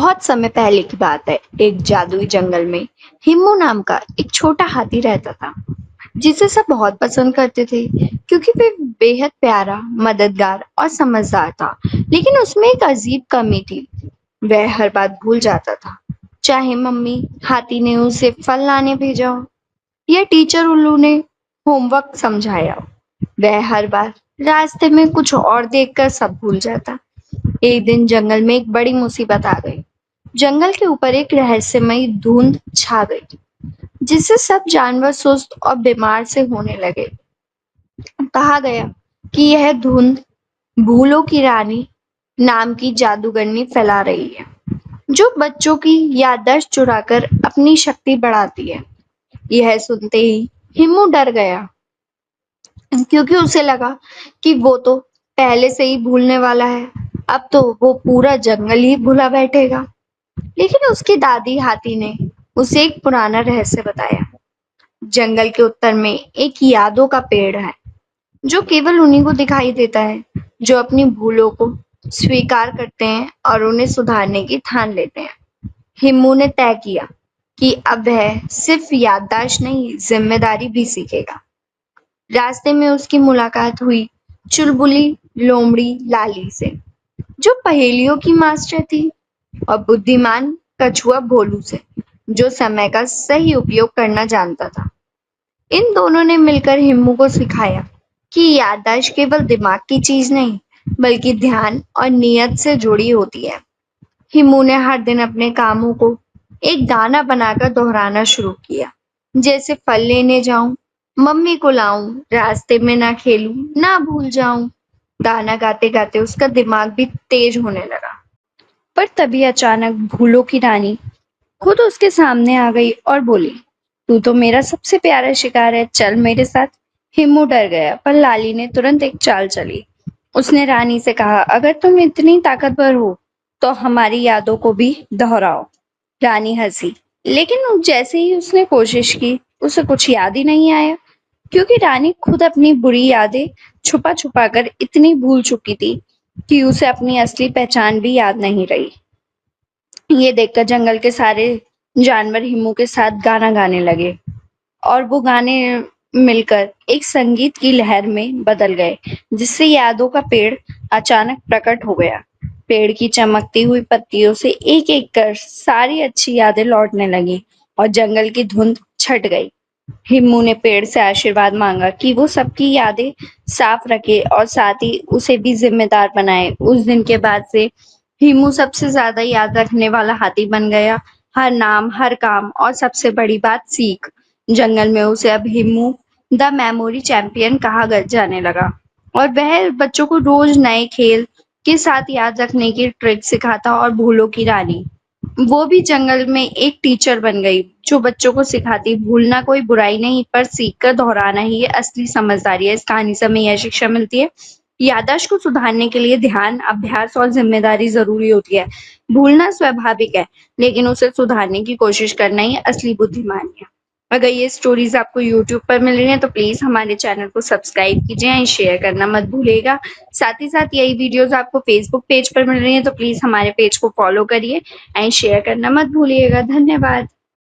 बहुत समय पहले की बात है। एक जादुई जंगल में हिम्मू नाम का एक छोटा हाथी रहता था, जिसे सब बहुत पसंद करते थे क्योंकि वह बेहद प्यारा, मददगार और समझदार था। लेकिन उसमें एक अजीब कमी थी। वह हर बात भूल जाता था, चाहे मम्मी हाथी ने उसे फल लाने भेजा हो या टीचर उल्लू ने होमवर्क समझाया हो। वह हर बार रास्ते में कुछ और देखकर सब भूल जाता। एक दिन जंगल में एक बड़ी मुसीबत आ गई। जंगल के ऊपर एक रहस्यमयी धुंध छा गई, जिससे सब जानवर सुस्त और बीमार से होने लगे। कहा गया कि यह धुंध भूलों की रानी नाम की जादूगरनी फैला रही है, जो बच्चों की याददाश्त चुराकर अपनी शक्ति बढ़ाती है। यह सुनते ही हिमू डर गया, क्योंकि उसे लगा कि वो तो पहले से ही भूलने वाला है। अब तो वो पूरा जंगल ही भुला बैठेगा। लेकिन उसकी दादी हाथी ने उसे एक पुराना रहस्य बताया। जंगल के उत्तर में एक यादों का पेड़ है, जो केवल उन्हीं को दिखाई देता है जो अपनी भूलों को स्वीकार करते हैं और उन्हें सुधारने की ठान लेते हैं। हिम्मू ने तय किया कि अब वह सिर्फ याददाश्त नहीं, जिम्मेदारी भी सीखेगा। रास्ते में उसकी मुलाकात हुई चुलबुली लोमड़ी लाली से, जो पहेलियों की मास्टर थी, और बुद्धिमान कछुआ भोलू से, जो समय का सही उपयोग करना जानता था। इन दोनों ने मिलकर हिम्मू को सिखाया कि याददाश्त केवल दिमाग की चीज नहीं, बल्कि ध्यान और नियत से जुड़ी होती है। हिम्मू ने हर दिन अपने कामों को एक गाना बनाकर दोहराना शुरू किया, जैसे फल लेने जाऊं, मम्मी को लाऊं, रास्ते में ना खेलूं, ना भूल जाऊं। गाना गाते गाते उसका दिमाग भी तेज होने लगा। पर तभी अचानक भूलों की रानी खुद उसके सामने आ गई और बोली, तू तो मेरा सबसे प्यारा शिकार है, चल मेरे साथ। हिम्मू डर गया, पर लाली ने तुरंत एक चाल चली। उसने रानी से कहा, अगर तुम इतनी ताकतवर हो तो हमारी यादों को भी दोहराओ। रानी हंसी, लेकिन जैसे ही उसने कोशिश की, उसे कुछ याद ही नहीं आया, क्योंकि रानी खुद अपनी बुरी यादें छुपा छुपा कर इतनी भूल चुकी थी कि उसे अपनी असली पहचान भी याद नहीं रही। ये देखकर जंगल के सारे जानवर हिम्मू के साथ गाना गाने लगे, और वो गाने मिलकर एक संगीत की लहर में बदल गए, जिससे यादों का पेड़ अचानक प्रकट हो गया। पेड़ की चमकती हुई पत्तियों से एक एक कर सारी अच्छी यादें लौटने लगी, और जंगल की धुंध छट गई। हिम्मू ने पेड़ से आशीर्वाद मांगा कि वो सबकी यादें साफ रखे और साथ ही उसे भी जिम्मेदार बनाए। उस दिन के बाद से हिमू सबसे ज्यादा याद रखने वाला हाथी बन गया। हर नाम, हर काम और सबसे बड़ी बात सीख। जंगल में उसे अब हिमू द मेमोरी चैंपियन कहा जाने लगा, और वह बच्चों को रोज नए खेल के साथ याद रखने की ट्रिक सिखाता। और भूलों की रानी वो भी जंगल में एक टीचर बन गई, जो बच्चों को सिखाती, भूलना कोई बुराई नहीं, पर सीख कर दोहराना ही ये असली समझदारी है। इस कहानी से हमें यह शिक्षा मिलती है, याददाश्त को सुधारने के लिए ध्यान, अभ्यास और जिम्मेदारी जरूरी होती है। भूलना स्वाभाविक है, लेकिन उसे सुधारने की कोशिश करना ही असली बुद्धिमानी है। अगर ये स्टोरीज आपको यूट्यूब पर मिल रही हैं तो प्लीज हमारे चैनल को सब्सक्राइब कीजिए एंड शेयर करना मत भूलिएगा। साथ ही साथ यही वीडियोस आपको फेसबुक पेज पर मिल रही हैं तो प्लीज हमारे पेज को फॉलो करिए एंड शेयर करना मत भूलिएगा। धन्यवाद।